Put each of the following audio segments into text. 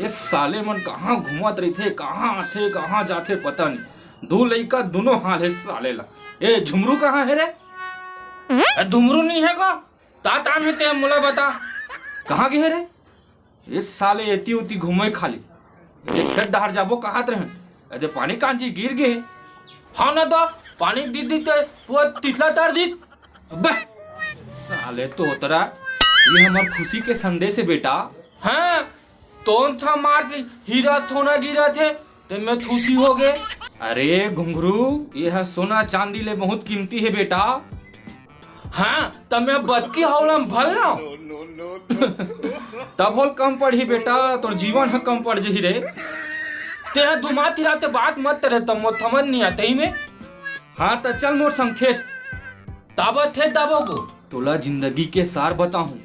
ये साले मन कहाँ घूमत रही थे, कहाँ आथे कहाँ जाथे पता नहीं। दो लड़का दोनों हाल है साले ला। ए झुमरू कहाँ है रे? झुमरू नहीं है का? ता में ते मुला बता कहाँ गए रे? ये साले एती उती घूमे खाली खेत डहार जाबो कहत रहे। अरे पानी कांची गिर गए। हाँ ना तो पानी दी दी वो तितला तार दी। अबे साले तो उतरा, ये हमार खुशी के संदेश है बेटा। हाँ तो था मार से हीरा थोड़ा गिरा थे तो मैं खुशी हो गए। अरे घुंघरू यह सोना चांदी ले बहुत कीमती है बेटा। हाँ तब मैं बदकी हौला में भल ना तब होल कम पढ़ी बेटा, तो जीवन है कम पड़ जही रे। ते धुमा तिराते बात मत करे तब मो समझ नहीं आते ही में। हाँ तो चल मोर संखेत ताबत है ताबो को तोला जिंदगी के सार बताऊं,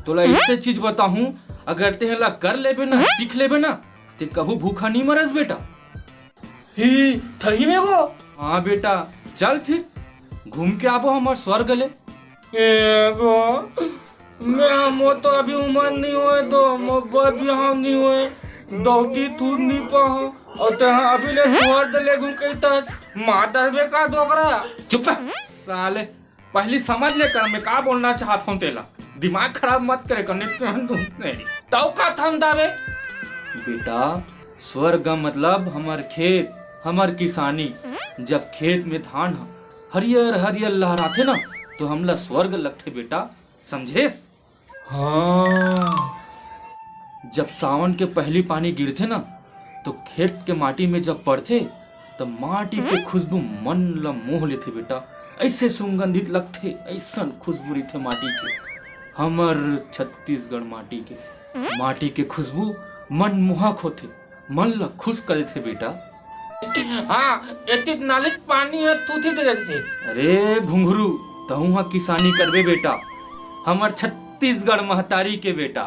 तोला इससे चीज बताऊं। अगर ते हला कर लेबे ना, सीख लेबे ना, ते कभी भूखा नहीं मरस बेटा। ही थही में गो। हाँ बेटा चल फिर घूम के आबो हमार स्वर्ग ले। मैं मो तो अभी उम्र नहीं हुए तो मो बिहाव नहीं हुए दौती थूर नहीं पाहो और ते अभी ले स्वर्ग ले घूम के तक माता बे का दोगरा। चुप साले पहली समझ ले कर मैं का बोलना चाहता हूँ। तेला दिमाग खराब मत करे करने तो का थम दावे बेटा। स्वर्ग मतलब हमार खेत, हमार किसानी। जब खेत में धान हरियर हरियर लहराते ना तो हमला स्वर्ग लगते बेटा, समझे? हाँ जब सावन के पहली पानी गिरते ना तो खेत के माटी में जब पड़ते तो माटी के खुशबू मन ला मोह लेते बेटा। ऐसे सुगंधित लगते, ऐसा खुशबू रहते माटी के। हमर छत्तीसगढ़ माटी के खुशबू मन मोहक होते, मन ला खुश करे थे बेटा। हाँ इतनी नालिक पानी है तू थी दे। अरे घुंघरू तहु हाँ किसानी करबे बेटा, हमर छत्तीसगढ़ महतारी के बेटा।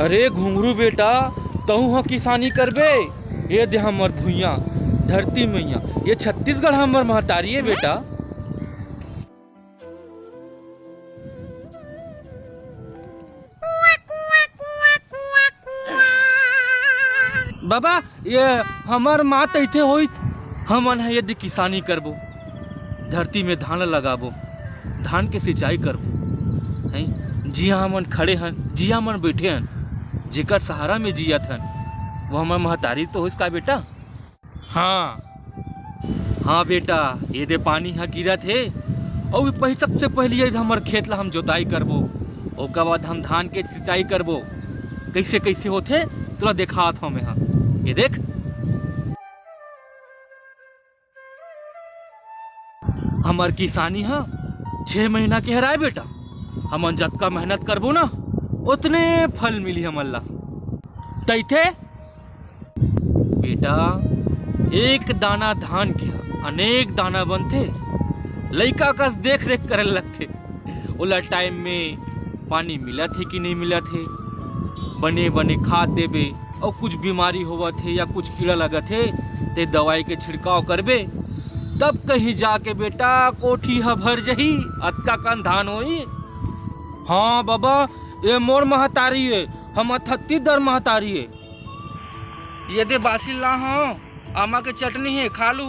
अरे घुंघरू बेटा तहु हाँ किसानी करबे। ये दे हमर भुइया धरती मैया, ये छत्तीसगढ़ हमर महतारी है बेटा। बाबा ये हमार माँ तैथे होई हमन है यदि किसानी करबो, धरती में धान लगाबो, धान के सिंचाई करबो हैं। जिया हमन खड़े हन, जिया हमन बैठे हन, जेकर सहारा में जियत हन वो हमार महतारी तो होइस का बेटा। हाँ हाँ बेटा ये दे पानी हाँ गिरा थे और पहले सबसे पहले ये हमार खेत ला हम जोताई करबो, ओकर बाद हम धान के सिंचाई करबो। कैसे कैसे होते तुला दिखात हूँ मैं। हाँ ये देख हमार किसानी हाँ 6 महीना के हराए बेटा। हमन जतका मेहनत करबो ना उतने फल मिली हमला। तैथे बेटा एक दाना धान के अनेक दाना बनते। लइका कस देख रेख करे लगते, ओला टाइम में पानी मिला थे कि नहीं मिला थे, बने बने खाद देबे और कुछ बीमारी होवा थे या कुछ कीड़ा लगा थे ते दवाई के छिड़काव करबे, तब कहीं जाके बेटा कोठी भर जही अतका कन धान होई। हाँ बाबा ये मोर महतारी है, हम छत्तीसगढ़ महतारी है। ये दे बासी ला हाँ आमा के चटनी है खा लू।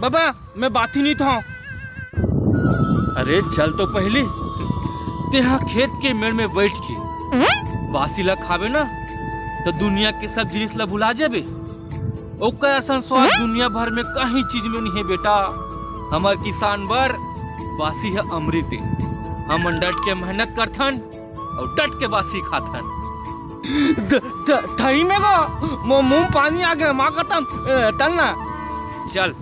बाबा मैं बात ही नहीं था। अरे चल तो पहले तेहा खेत के मेड़ में बैठ के बासी ला खाबे ना तो दुनिया के सब जिनिस ला भुला जाबे। ओकर असन स्वाद दुनिया भर में कहीं चीज में नहीं है बेटा। हमार किसान बर बासी है अमृत। हम डट के मेहनत करथन और डट के बासी खाथन। थई में गो मुंह पानी आ गया माँ खत्म तल ना चल।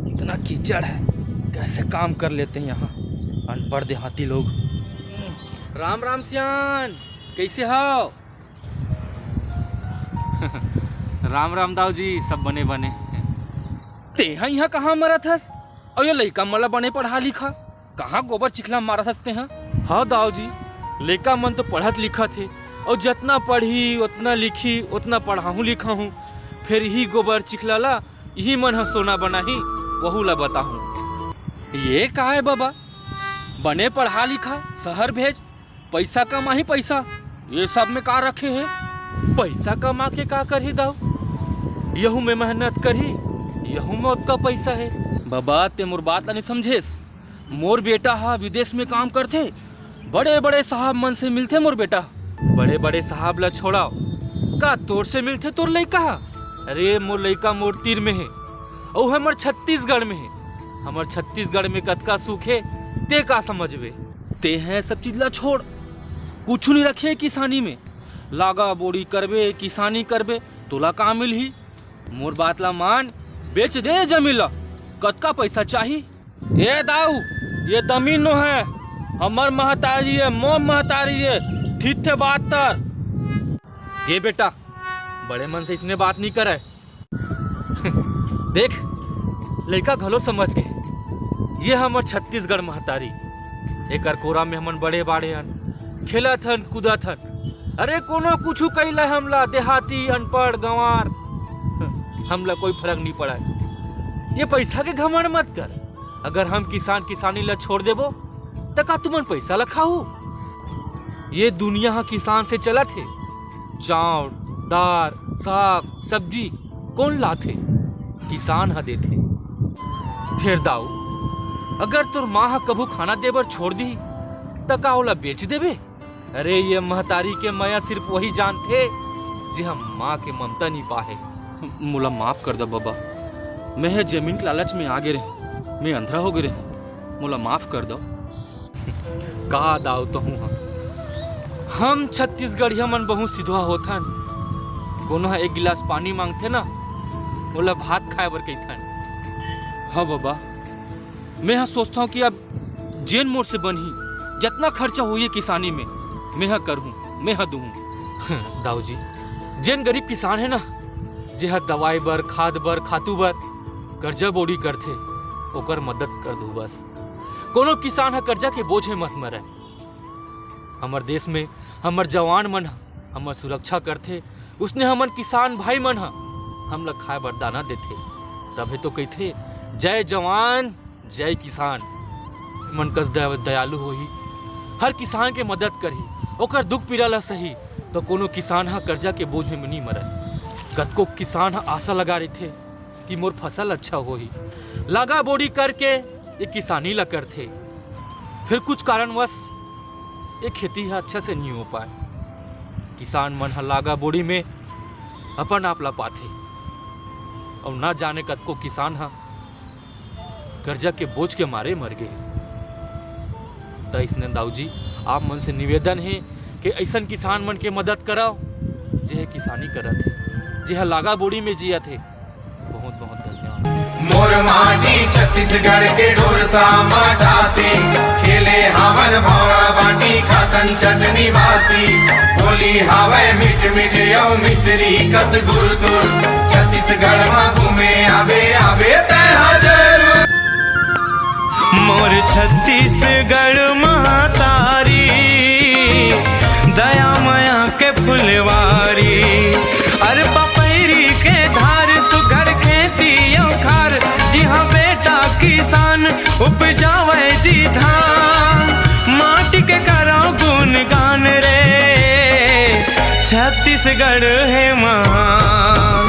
इतना कीचड़ है, कैसे काम कर लेते हैं यहाँ अनपढ़ देहाती लोग। राम राम सियान कैसे हो? राम राम दाऊ जी सब बने बने। तेहा यहाँ कहाँ मरा थस? और ये लड़का मला बने पढ़ा लिखा कहाँ गोबर चिखला मारा थस तेहा? हाँ दाऊ जी, लड़का मन तो पढ़त लिखा थे और जितना पढ़ी उतना लिखी उतना पढ़ाहूँ लिखा हूँ, फिर ही गोबर चिखला ला यही मन है सोना बनाही वहू ला बताहूँ। ये का है बाबा, बने पढ़ा लिखा शहर भेज पैसा कमा ही पैसा, ये सब में का रखे है? पैसा कमा के का कर ही दाऊ? यहू में मेहनत करी यहू में उसका पैसा है। बाबा ते मोर बात नहीं समझेस, मोर बेटा हा विदेश में काम करते, बड़े बड़े साहब मन से मिलते मोर बेटा, बड़े बड़े साहब ला छोड़ाओ का तोर से मिलते तोर लड़का? अरे मोर लड़का मोर तीर में है और हमार छत्तीसगढ़ में है। हमार छत्तीसगढ़ में कतका सुख है ते का समझबे? ते हैं सब चीज ला छोड़, कुछ नहीं रखे किसानी में, लागा बोड़ी करबे किसानी करबे तोला का मिलही? मोर बात ला मान, बेच दे जमीन ला, कतका पैसा चाहिए? ये दाऊ ये जमीन नो है हमर महतारी है, मोम महतारी है, ठीक थे बात तर। ये बेटा बड़े मन से इसने बात नहीं करे देख लड़का घलो समझ के, ये हमर छत्तीसगढ़ महतारी, एक कोरा में हमन बड़े बाड़े हन, खेलत हन कूदत हन। अरे कोनो कुछ कैला हमला देहाती अनपढ़ गंवार हमला कोई फर्क नहीं पड़ा। ये पैसा के घमंड मत कर, अगर हम किसान किसानी ला छोड़ देबो तो का तुमन पैसा ला खाऊ? ये दुनिया हा किसान से चलत है, चावल दाल साग सब्जी कौन लाथे? किसान हा देथे। फिर दाऊ अगर तोर माँ हा कभू खाना देबर छोड़ दी तो का ओला बेच देबे? अरे ये महतारी के माया सिर्फ वही जानते जे हम माँ के ममता नहीं पाए। मोला माफ कर दो बाबा, मैं जमीन के लालच में आगे रहे, मैं अंधरा हो गए, मोला माफ कर दो। का दाऊ तो हूँ हम छत्तीसगढ़िया मन बहुत सिधवा होथन, कोनो एक गिलास पानी मांगथे ना मोला भात खाए बर कहथन। हाँ बाबा, मैं हाँ सोचता हूँ कि अब जेन मोर से बनही जितना खर्चा हुई किसानी में मैं हाँ करूँ, मैं हाँ दूँ। दाऊ जी जेन गरीब किसान है ना, जे हर दवाई बर खाद बर खातू बर कर्जा बोड़ी करथे, ओकर मदद कर दू बस। कोनो किसान हा कर्जा के बोझे मत मरे। हमर देश में हमर जवान मन हमर सुरक्षा करथे, उसने हमन किसान भाई मन हमला खाए बर दाना देथे, तभे तो कहथे जय जवान जय किसान। मन कस दयालु होही, हर किसान के मदद करही, ओकर दुख पीड़ा ला सही, तो कोनो किसान हा कर्जा के बोझ में नहीं मरे। कतको किसान हा आशा लगा रहे थे कि मोर फसल अच्छा होही, लगा बोड़ी करके ये किसानी ला करथे, फिर कुछ कारणवश ये खेती हा अच्छा से नहीं हो पाए। किसान मन हा लागा बोड़ी में अपन आप ला पाथे और ना जाने कतको किसान हा कर्जा के बोझ के मारे मर गए। तो इसने दाऊ जी आप मन से निवेदन है कि ऐसन किसान मन के मदद कराओ जे किसानी करत है, जे लागा बोड़ी में जिया थे। बहुत बहुत धन्यवाद। मोर माटी छत्तीसगढ़ के ढोरसा मठासी, खेले हावन भौरा बाटी खातन चटनी बासी, बोली हावे मिठ मिठ यौ मिश्री कस गुरतुर, छत्तीसगढ़ में घूमे आवे आवे तैहा जरूर। मोर छत्तीसगढ़ महतारी, दया माया के फुलवारी, अरे पपैरी के धार सुघर खेती खार, जी हाँ बेटा किसान उपजावे जी धान, माटी के करो गुणगान रे, छत्तीसगढ़ है महान।